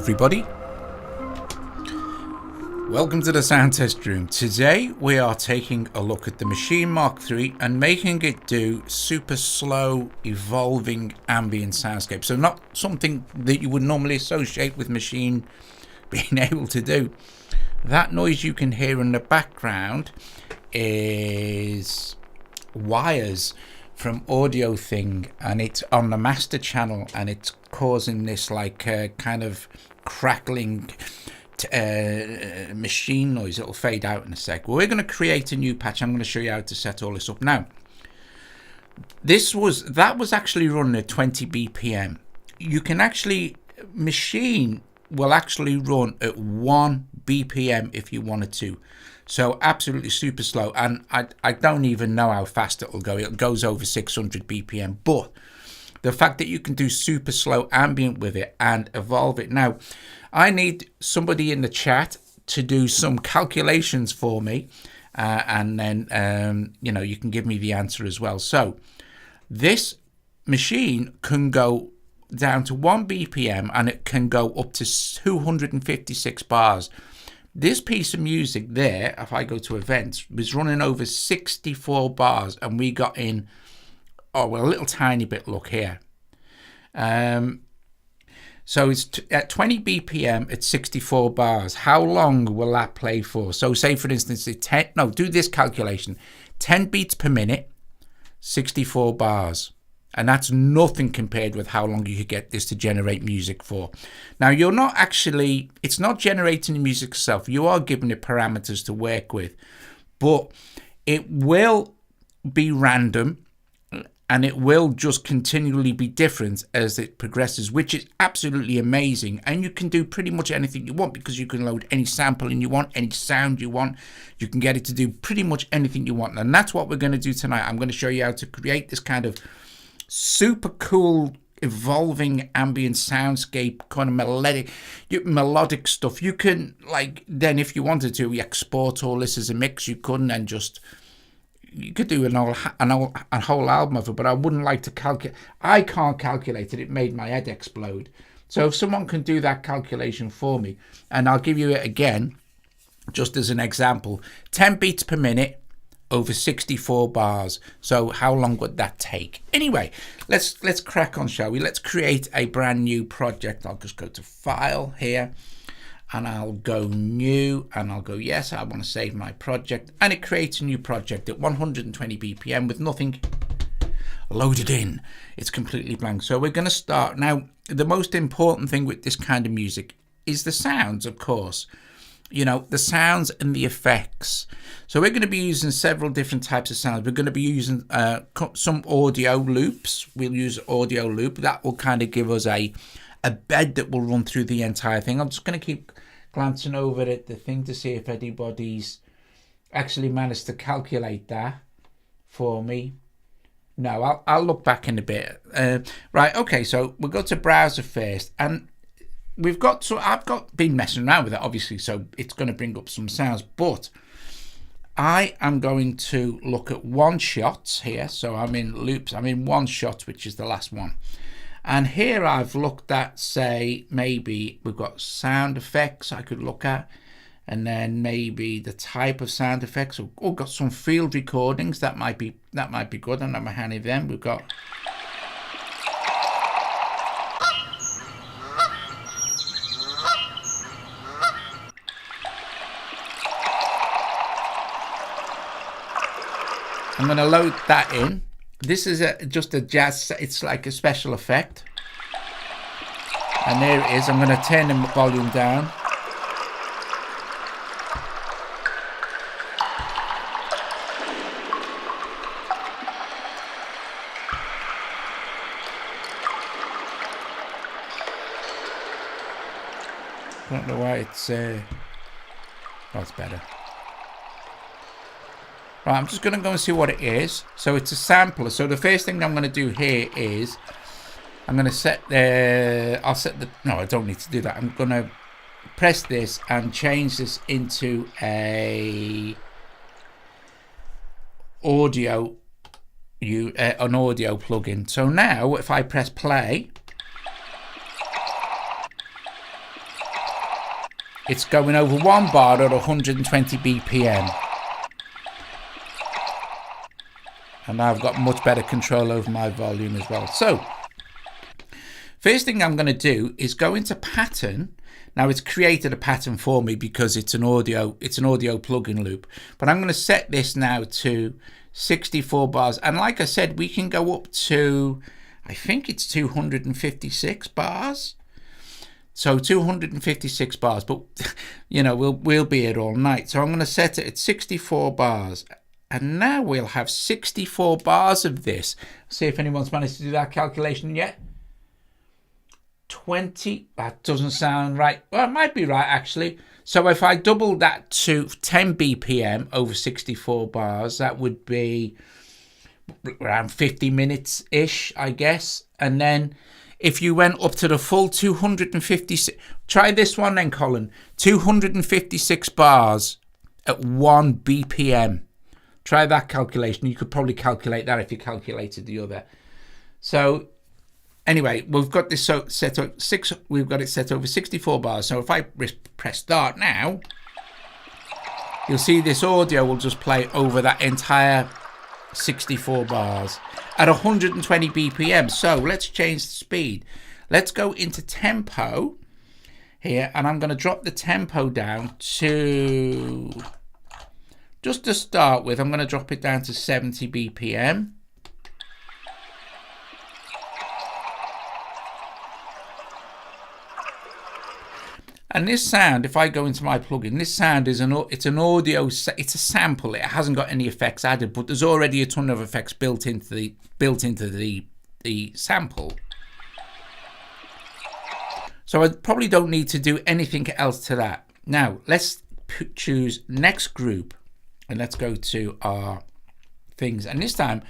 everybody. Welcome to the sound test room. Today we are taking a look at the Maschine MK3 and making it do super slow evolving ambient soundscape. So not something that you would normally associate with Maschine being able to do. That noise you can hear in the background is wires from Audio Thing, and it's on the master channel, and it's causing this like kind of crackling machine noise. It'll fade out in a sec. Well, we're going to create a new patch. I'm going to show you how to set all this up now. That was actually running at 20 BPM. You can actually, Maschine will actually run at 1 BPM if you wanted to. So absolutely super slow, and I don't even know how fast it'll go. It goes over 600 BPM, but the fact that you can do super slow ambient with it and evolve it. Now, I need somebody in the chat to do some calculations for me, and then you can give me the answer as well. So this Maschine can go down to 1 BPM, and it can go up to 256 bars. This piece of music there, if I go to events, was running over 64 bars, and we got in, a little tiny bit, look here. So it's at 20 BPM at 64 bars. How long will that play for? So say, for instance, do this calculation. 10 beats per minute, 64 bars. And that's nothing compared with how long you could get this to generate music for. Now, it's not generating the music itself. You are giving it parameters to work with. But it will be random, and it will just continually be different as it progresses, which is absolutely amazing. And you can do pretty much anything you want, because you can load any sampling you want, any sound you want. You can get it to do pretty much anything you want. And that's what we're going to do tonight. I'm going to show you how to create this kind of super cool evolving ambient soundscape, kind of melodic stuff. You can, then if you wanted to export all this as a mix, you couldn't, and you could do a whole album of it. But I wouldn't like to calculate. I can't calculate it. It made my head explode. So if someone can do that calculation for me, and I'll give you it again just as an example. 10 beats per minute over 64 bars. So how long would that take? Anyway, let's crack on, shall we? Let's create a brand new project. I'll just go to File here, and I'll go New, and I'll go Yes, I want to save my project. And it creates a new project at 120 BPM with nothing loaded in. It's completely blank. So we're going to start. Now, the most important thing with this kind of music is the sounds, of course. The sounds and the effects. So we're going to be using several different types of sounds. We're going to be using some audio loops. We'll use audio loop. That will kind of give us a bed that will run through the entire thing. I'm just going to keep glancing over at the thing to see if anybody's actually managed to calculate that for me. No, I'll look back in a bit. Right, okay, so we'll go to browser first, and I've been messing around with it, obviously, so it's going to bring up some sounds, but I am going to look at one shots here. So I'm in loops, I'm in one shot, which is the last one. And here I've looked at, say, maybe we've got sound effects I could look at, and then maybe the type of sound effects. We've got some field recordings, that might be good. I don't have my hand in them. We've got I'm going to load that in. This is just a jazz, it's like a special effect. And there it is. I'm going to turn the volume down. I don't know why it's better. Right, I'm just going to go and see what it is. So it's a sampler. So the first thing I'm going to do here is I'm going to set no, I don't need to do that. I'm going to press this and change this into an audio plugin. So now if I press play, it's going over 1 bar at 120 BPM. And now I've got much better control over my volume as well. So, first thing I'm going to do is go into pattern. Now it's created a pattern for me because it's an audio plugin loop. But I'm going to set this now to 64 bars. And like I said, we can go up to, I think it's 256 bars. So 256 bars, but you know, we'll be here all night. So I'm going to set it at 64 bars. And now we'll have 64 bars of this. See if anyone's managed to do that calculation yet. 20, that doesn't sound right. Well, it might be right actually. So if I double that to 10 BPM over 64 bars, that would be around 50 minutes-ish, I guess. And then if you went up to the full 256, try this one then, Colin. 256 bars at 1 BPM. Try that calculation. You could probably calculate that if you calculated the other. So anyway, we've got this set up we've got it set over 64 bars. So if I press start now, you'll see this audio will just play over that entire 64 bars at 120 BPM. So let's change the speed. Let's go into tempo here, and I'm going to drop the tempo down to, just to start with, I'm going to drop it down to 70 BPM. And this sound, if I go into my plugin, this sound is it's an audio, it's a sample. It hasn't got any effects added, but there's already a ton of effects built into the sample. So I probably don't need to do anything else to that. Now let's choose next group, and let's go to our things. And this time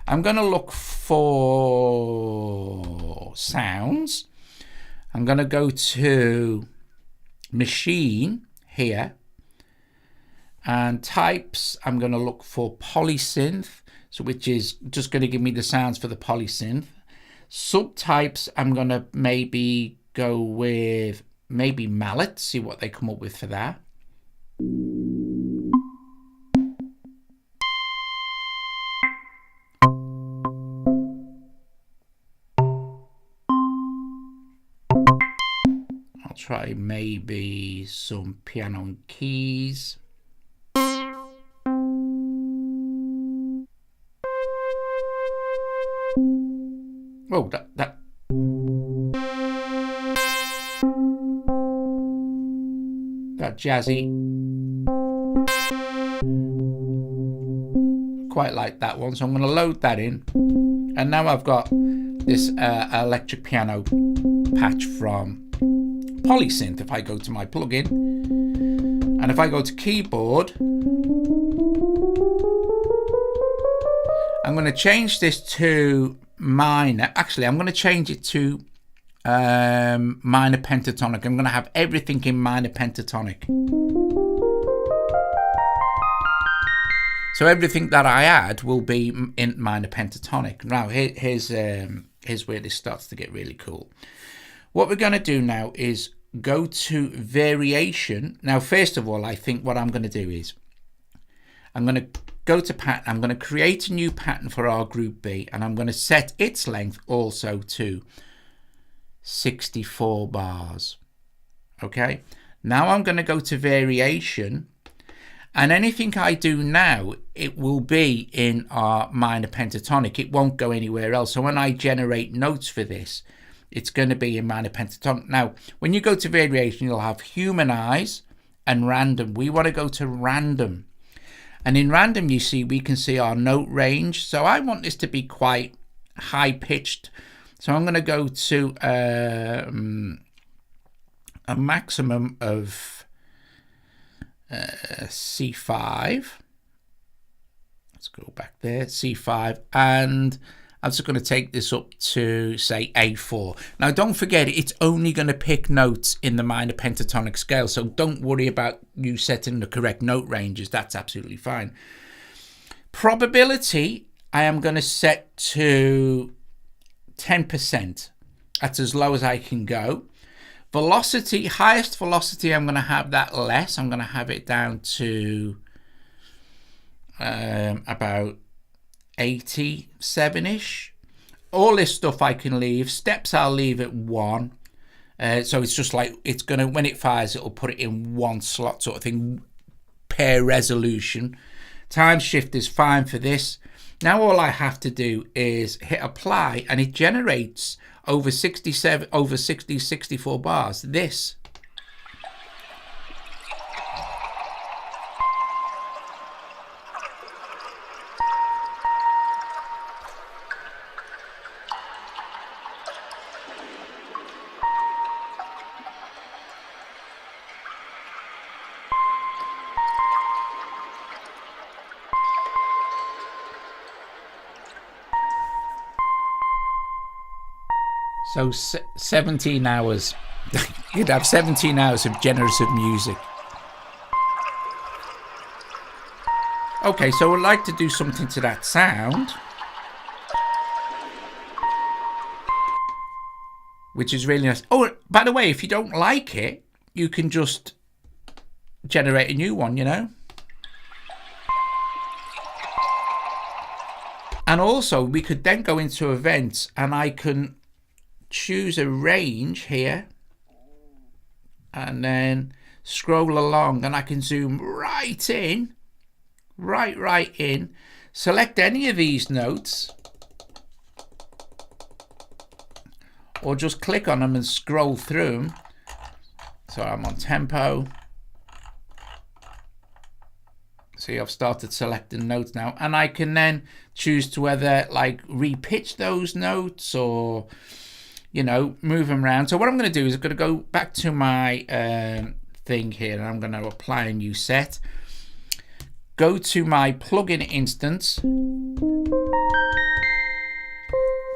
I'm going to look for sounds. I'm going to go to Maschine here, and types, I'm going to look for polysynth, so which is just going to give me the sounds for the polysynth. Subtypes, I'm going to maybe go with maybe mallet, see what they come up with for that. Try maybe some piano and keys. Oh, that jazzy. Quite like that one, so I'm going to load that in. And now I've got this electric piano patch from Polysynth. If I go to my plugin, and if I go to keyboard, I'm going to change this to minor. Actually, I'm going to change it to minor pentatonic. I'm going to have everything in minor pentatonic. So everything that I add will be in minor pentatonic. Now here's where this starts to get really cool. What we're going to do now is go to variation. Now, first of all, I think what I'm going to do is I'm going to go to pattern. I'm going to create a new pattern for our group B, and I'm going to set its length also to 64 bars. Okay. Now I'm going to go to variation, and anything I do now, it will be in our minor pentatonic. It won't go anywhere else. So when I generate notes for this, it's going to be in minor pentatonic. Now, when you go to variation, you'll have humanize and random. We want to go to random. And in random, you see, we can see our note range. So I want this to be quite high pitched. So I'm going to go to a maximum of C5. Let's go back there, C5. And I'm just going to take this up to, say, A4. Now, don't forget, it's only going to pick notes in the minor pentatonic scale, so don't worry about you setting the correct note ranges. That's absolutely fine. Probability, I am going to set to 10%. That's as low as I can go. Velocity, highest velocity, I'm going to have that less. I'm going to have it down to about 87-ish. All this stuff I can leave. Steps I'll leave at 1. So it's just like, it's going to, when it fires, it'll put it in one slot sort of thing, per resolution. Time shift is fine for this. Now all I have to do is hit apply, and it generates over 64 bars. This. So 17 hours, you'd have 17 hours of generative music. Okay, so I'd like to do something to that sound, which is really nice. Oh, by the way, if you don't like it, you can just generate a new one, you know? And also, we could then go into events, and I can choose a range here and then scroll along, and I can zoom right in, right in, select any of these notes, or just click on them and scroll through them. So I'm on tempo. See, I've started selecting notes now, and I can then choose to whether like re-pitch those notes or, you know, move them around. So what I'm going to do is I'm going to go back to my thing here, and I'm going to apply a new set. Go to my plugin instance.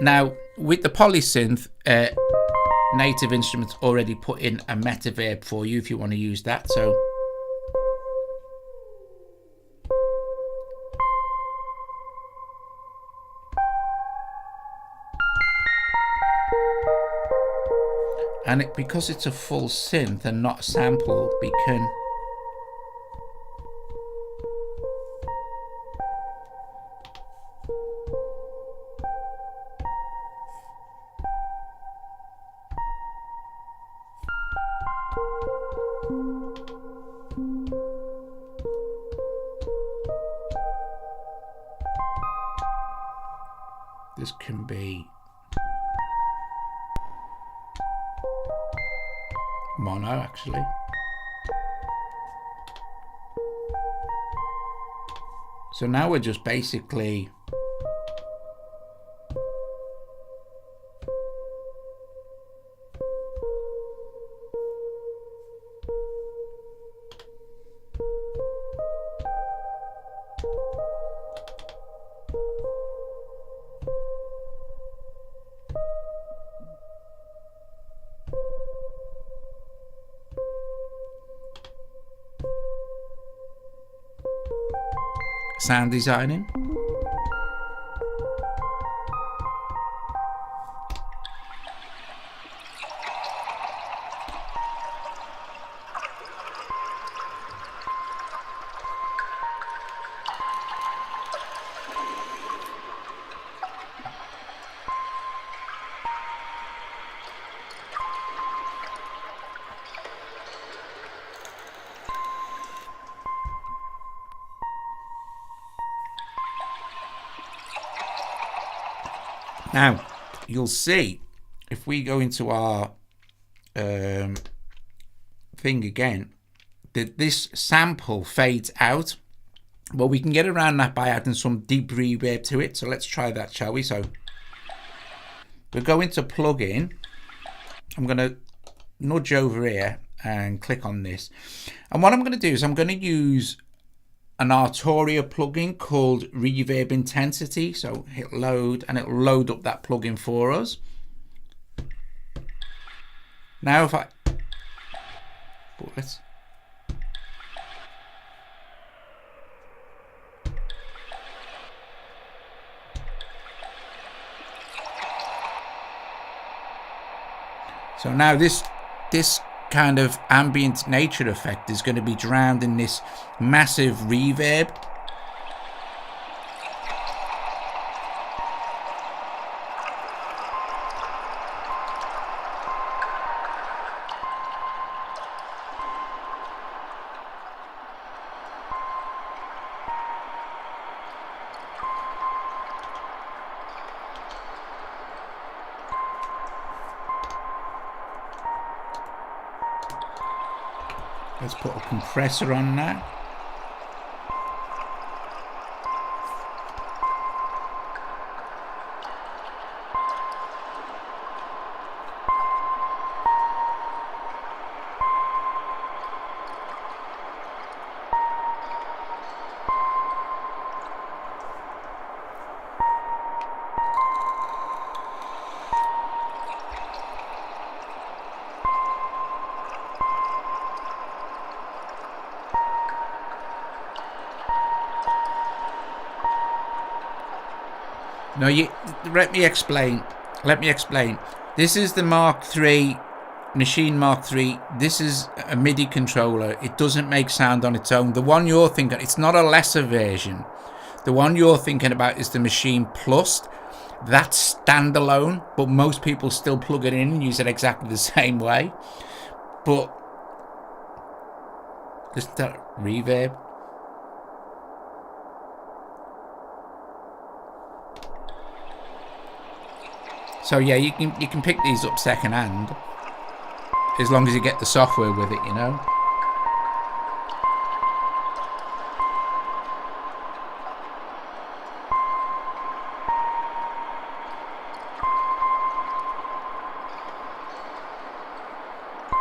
Now, with the Polysynth, Native Instruments already put in a metaverb for you if you want to use that. So and because it's a full synth and not a sample, we can this can be mono actually. So now we're just basically sound designing. Now, you'll see if we go into our thing again, that this sample fades out. Well, we can get around that by adding some deep reverb to it. So let's try that, shall we? So we'll go into plugin. I'm going to nudge over here and click on this. And what I'm going to do is I'm going to use an Arturia plugin called Reverb Intensity. So hit load, and it'll load up that plugin for us. Now if I let's so now this this kind of ambient nature effect is going to be drowned in this massive reverb. Let's put a compressor on now. No, let me explain. This is the Mark III, Maschine Mark III. This is a MIDI controller. It doesn't make sound on its own. The one you're thinking, it's not a lesser version. The one you're thinking about is the Maschine Plus. That's standalone, but most people still plug it in and use it exactly the same way. But just that reverb. So yeah, you can pick these up second hand, as long as you get the software with it, you know.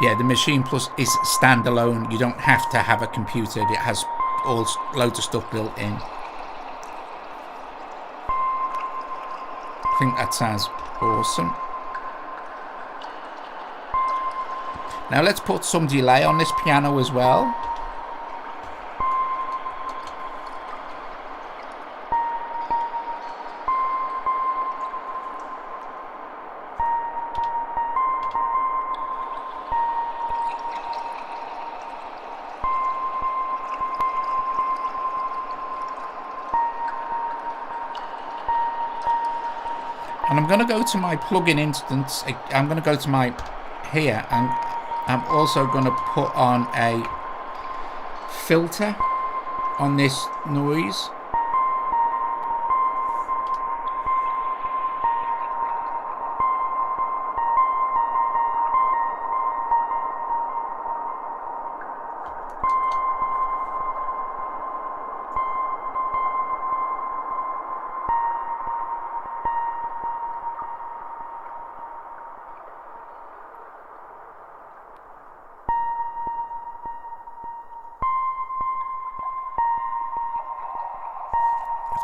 Yeah, the Maschine Plus is standalone. You don't have to have a computer. It has loads of stuff built in. I think that sounds awesome. Now let's put some delay on this piano as well. And I'm going to go to my plugin instance. I'm going to go to my here, and I'm also going to put on a filter on this noise.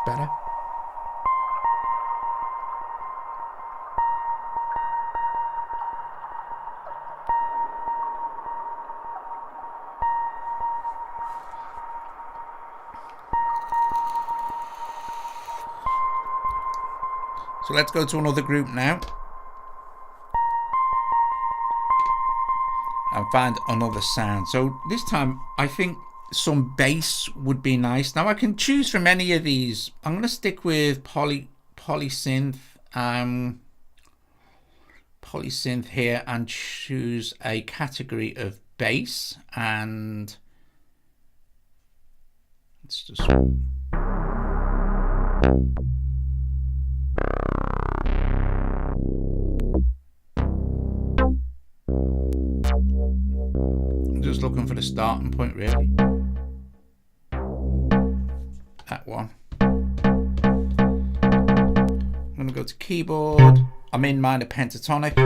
Better. So let's go to another group now and find another sound. So this time I think some bass would be nice. Now I can choose from any of these. I'm going to stick with polysynth here and choose a category of bass, and let's just looking for the starting point, really. That one. I'm going to go to keyboard. I'm in minor pentatonic.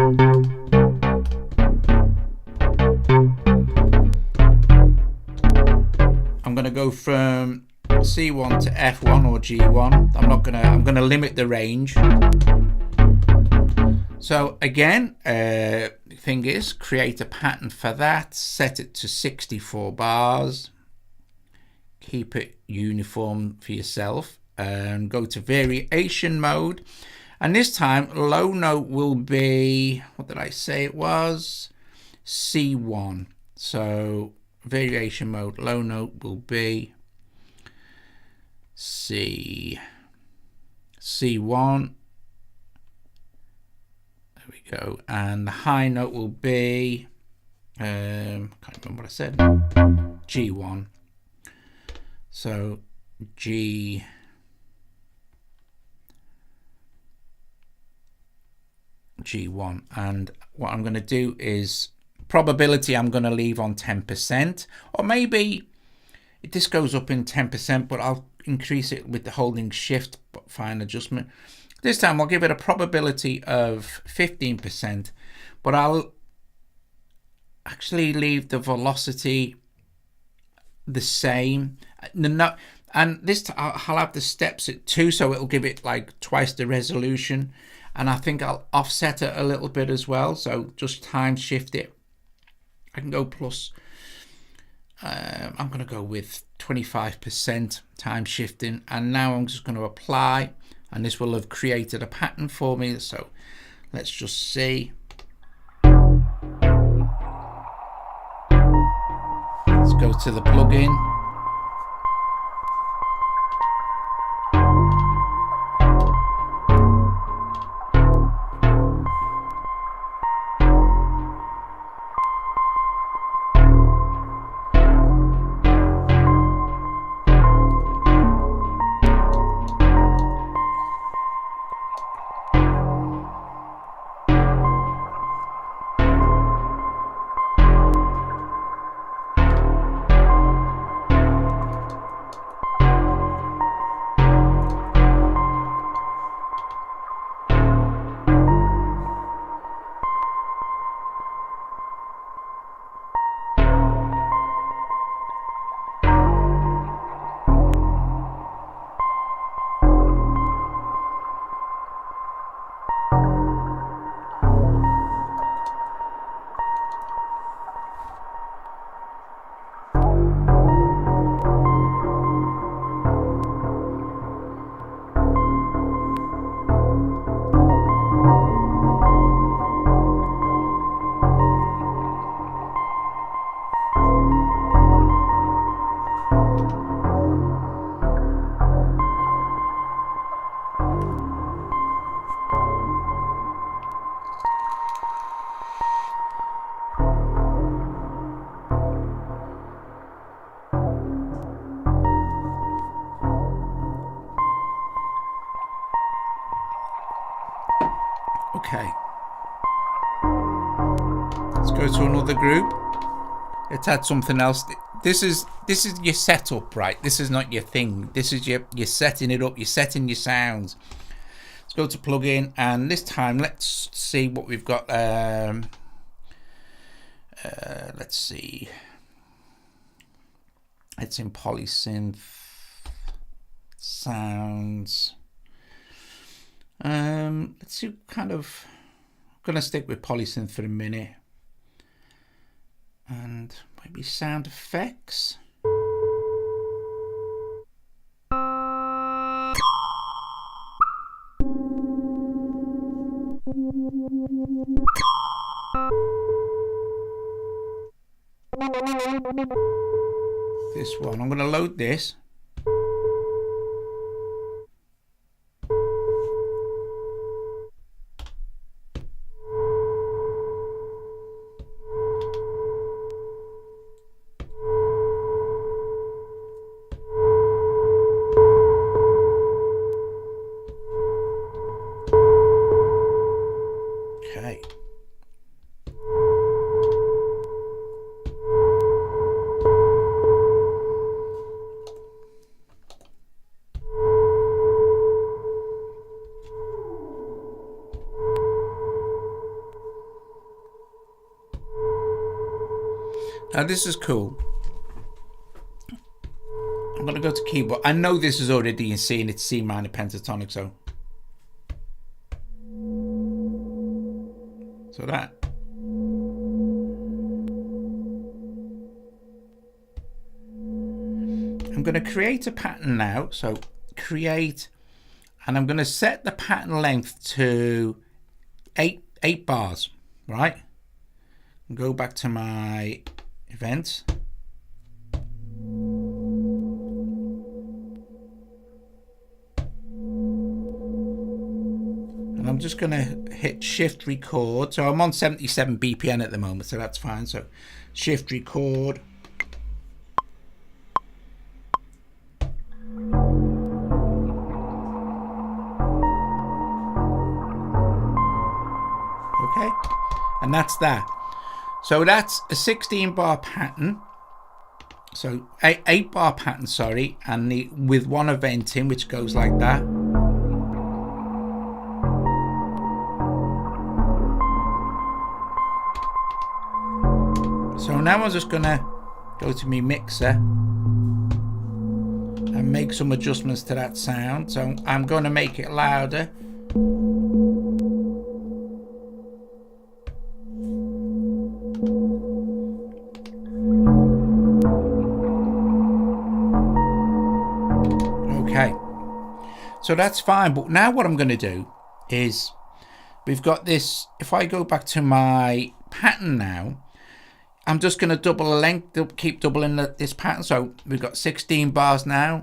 I'm going to go from C1 to F1 or G1. I'm going to limit the range. So again, thing is, create a pattern for that, set it to 64 bars, keep it uniform for yourself, and go to variation mode. And this time, low note will be, what did I say it was? C1. So variation mode, low note will be C1. There we go. And the high note will be, can't remember what I said, G1. So G1. And what I'm going to do is probability I'm going to leave on 10%, or maybe this goes up in 10%, but I'll increase it with the holding shift fine adjustment. This time I'll give it a probability of 15%, but I'll actually leave the velocity the same. And this I'll have the steps at 2, so it'll give it like twice the resolution. And I think I'll offset it a little bit as well, so just time shift it. I can go plus, I'm going to go with 25% time shifting, and now I'm just going to apply, and this will have created a pattern for me. So let's just see. Let's go to the plugin. Okay, let's go to another group. Let's add something else. This is your setup, right? This is not your thing. This is you're setting it up. You're setting your sounds. Let's go to plugin, and this time let's see what we've got. Let's see. It's in polysynth sounds. Let's see, kind of, I'm gonna stick with polysynth for a minute, and maybe sound effects. This one, I'm gonna load this. Okay. Now this is cool. I'm going to go to keyboard. I know this is already in C and it's C minor pentatonic, so that. I'm going to create a pattern now. So create, and I'm going to set the pattern length to 8 bars, right? Go back to my events. And I'm just going to hit shift record. So I'm on 77 BPM at the moment, so that's fine. So shift record. Okay, and that's that. So that's a 16 bar pattern. So 8 bar pattern, sorry, and with one event in, which goes like that. So now I'm just gonna go to my mixer and make some adjustments to that sound. So I'm gonna make it louder. Okay, so that's fine, but now what I'm going to do is we've got this. If I go back to my pattern now, I'm just going to double the length, keep doubling this pattern. So we've got 16 bars now,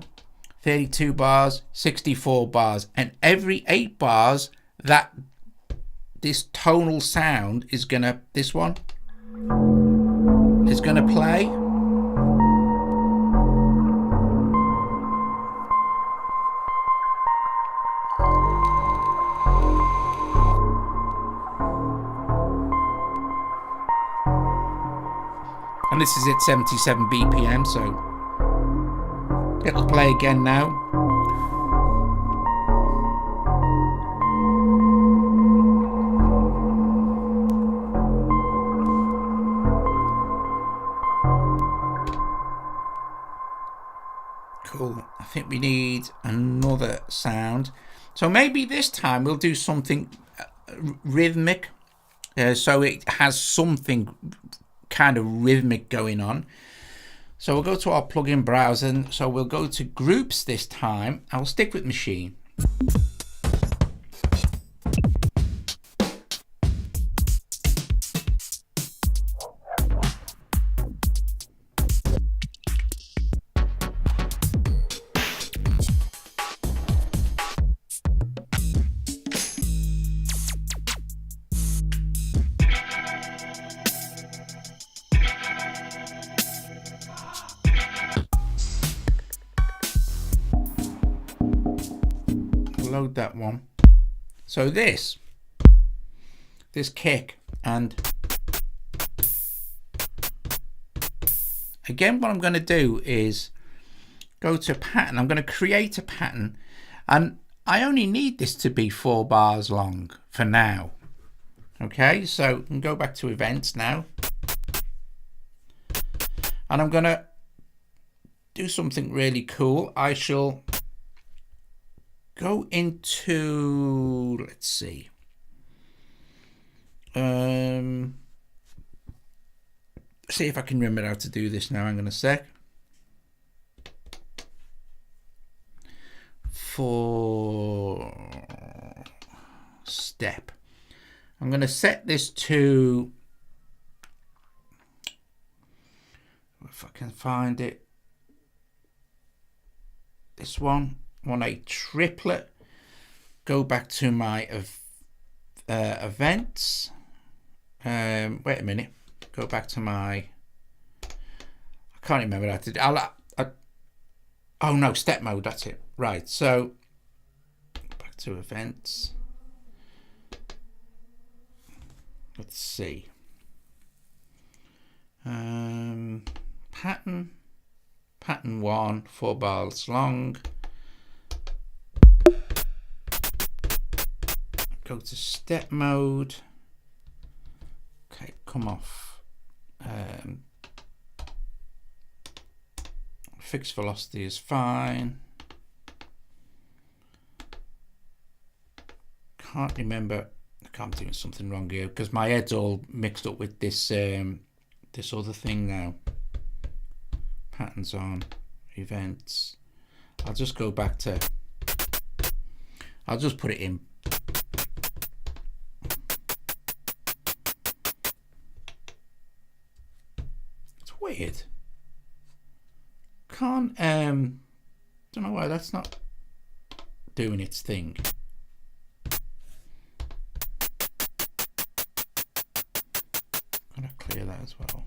32 bars, 64 bars, and every 8 bars that this tonal sound is gonna, this one is gonna play. And this is at 77 BPM, so it'll play again now. Cool. I think we need another sound. So maybe this time we'll do something rhythmic, so it has something kind of rhythmic going on. So we'll go to our plugin browser, and so we'll go to groups this time. I'll stick with Maschine. Load that one. So this kick, and again what I'm going to do is go to pattern. I'm going to create a pattern, and I only need this to be 4 bars long for now. Okay, so I can go back to events now, and I'm going to do something really cool. I shall go into, let's see, see if I can remember how to do this now. Hang on a sec. For step, I'm going to set this to, if I can find it, this one. Want a triplet. Go back to my events. Wait a minute. Go back to my, I can't remember how to do. Oh no, step mode. That's it. Right. So back to events. Let's see. Pattern 1, 4 bars long. Go to step mode. Okay, come off. Fixed velocity is fine. Can't remember. I'm doing something wrong here because my head's all mixed up with this this other thing now. Patterns on, events. I'll just go back to, I'll just put it in. weird. Can't don't know why that's not doing its thing. Gotta clear that as well.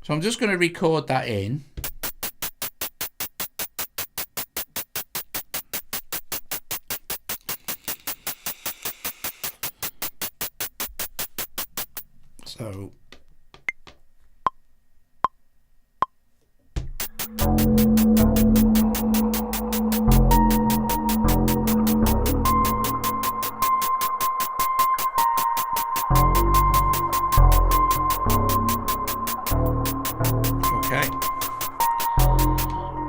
So I'm just going to record that in. So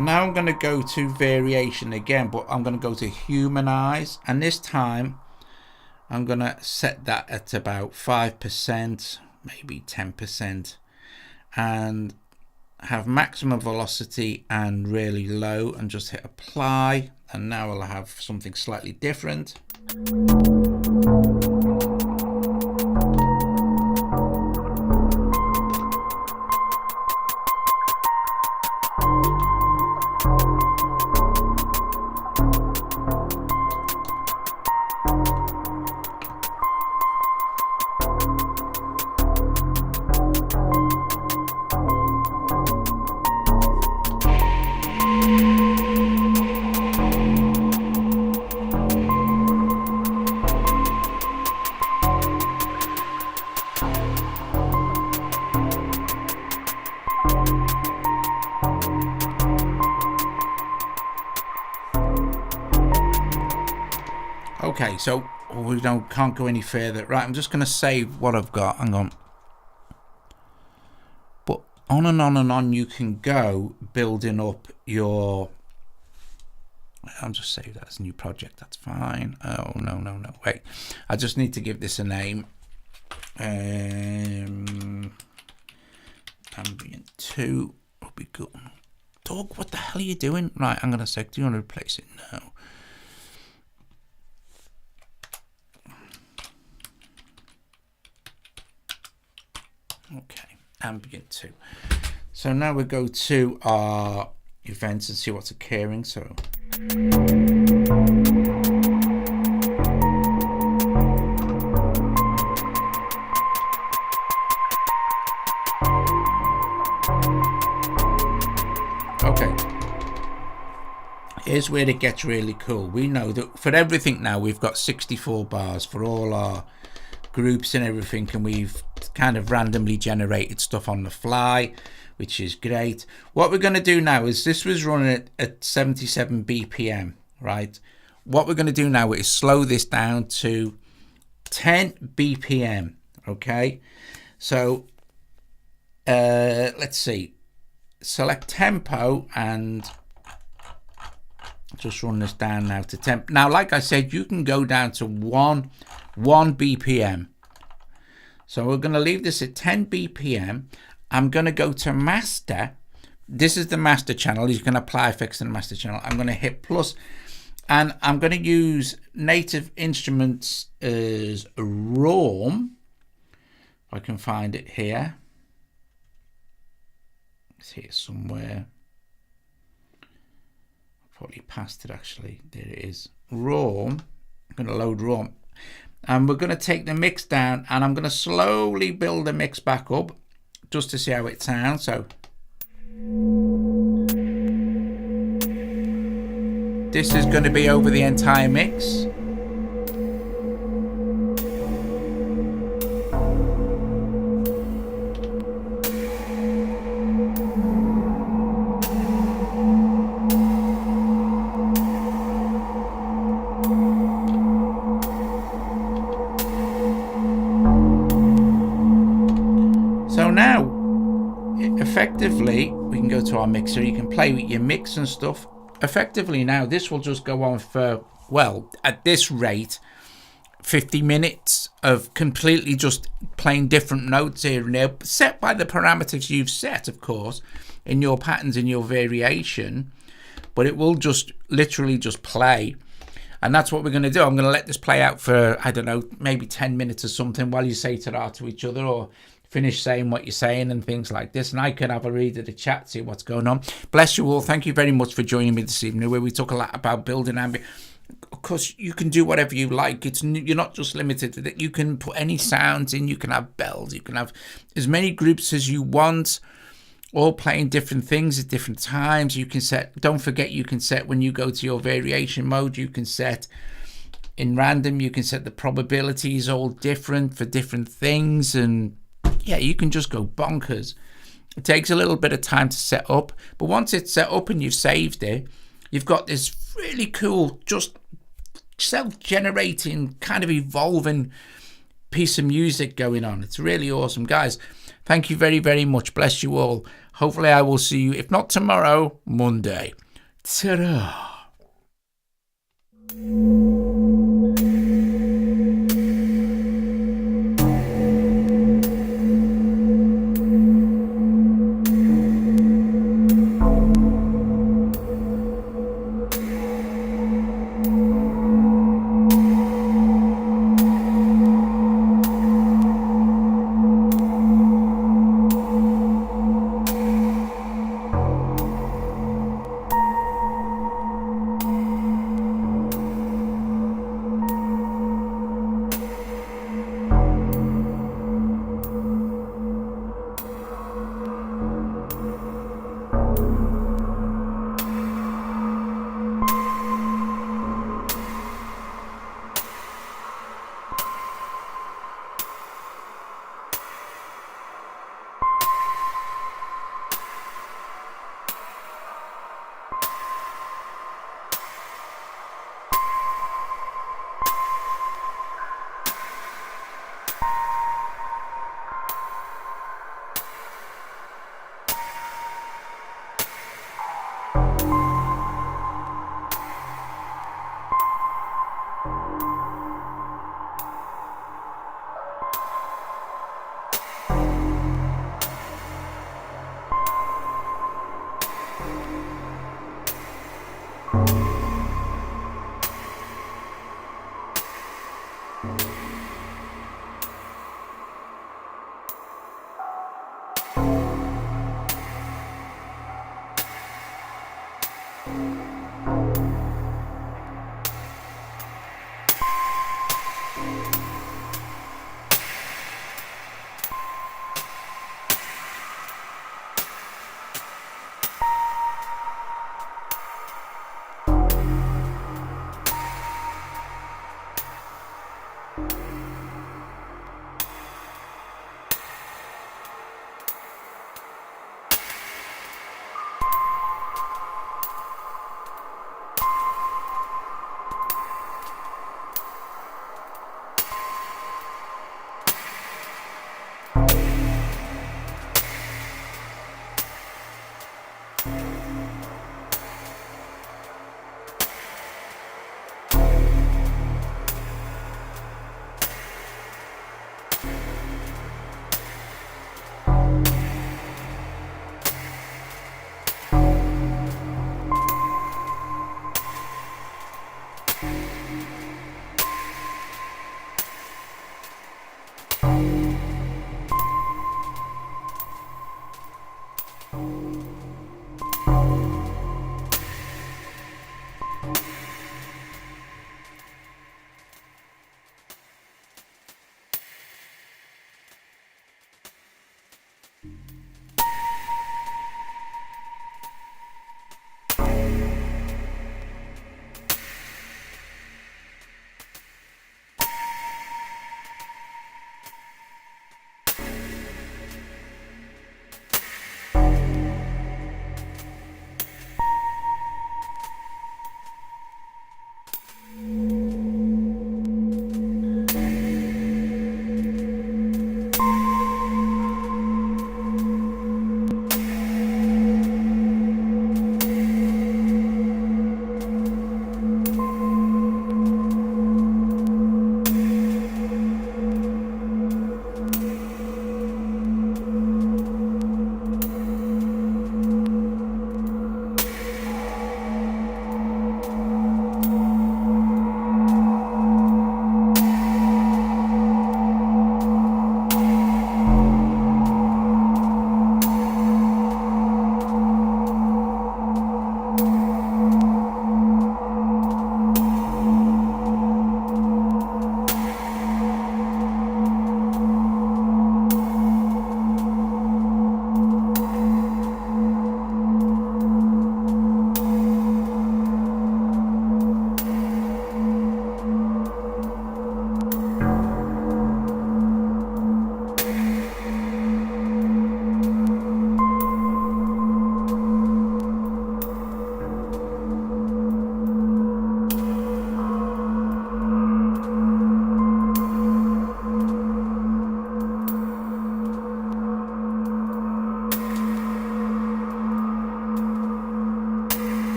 now I'm going to go to variation again, but I'm going to go to humanize, and this time I'm going to set that at about 5%, maybe 10%, and have maximum velocity and really low, and just hit apply, and now I'll have something slightly different. Okay, so we can't go any further. Right, I'm just going to save what I've got. Hang on. But on and on and on you can go, building up your... I'll just save that as a new project. That's fine. Oh, no. Wait, I just need to give this a name. Ambient 2 will be good. Dog, what the hell are you doing? Right, I'm going to say, do you want to replace it? No. Okay, Ambient 2. So now we go to our events and see what's occurring. So okay, here's where it gets really cool. We know that for everything now we've got 64 bars for all our groups and everything, and we've kind of randomly generated stuff on the fly, which is great. What we're going to do now is, this was running at 77 BPM, right? What we're going to do now is slow this down to 10 BPM, okay? So let's see, select tempo and just run this down now to 10. Now, like I said, you can go down to 1 BPM. So we're going to leave this at 10 BPM. I'm going to go to master. This is the master channel. You can apply effects in the master channel. I'm going to hit plus, and I'm going to use Native Instruments as RAW. If I can find it here. It's here somewhere. Probably past it actually. There it is. RAW. I'm going to load RAW. And we're going to take the mix down, and I'm going to slowly build the mix back up just to see how it sounds. So this is going to be over the entire mix. Effectively, we can go to our mixer. You can play with your mix and stuff. Effectively now, this will just go on for, well, at this rate, 50 minutes of completely just playing different notes here and there, set by the parameters you've set, of course, in your patterns, in your variation. But it will just literally just play. And that's what we're going to do. I'm going to let this play out for, I don't know, maybe 10 minutes or something while you say ta-ra to each other or finish saying what you're saying and things like this. And I can have a read of the chat, see what's going on. Bless you all. Thank you very much for joining me this evening, where we talk a lot about building ambient. Of course, you can do whatever you like. You're not just limited to that. You can put any sounds in. You can have bells. You can have as many groups as you want, all playing different things at different times. You can set, don't forget, you can set when you go to your variation mode, you can set in random, you can set the probabilities all different for different things. And yeah, you can just go bonkers. It takes a little bit of time to set up, but once it's set up and you've saved it, you've got this really cool, just self-generating, kind of evolving piece of music going on. It's really awesome, guys. Thank you very, very much. Bless you all. Hopefully I will see you, if not tomorrow, Monday. Ta-ra.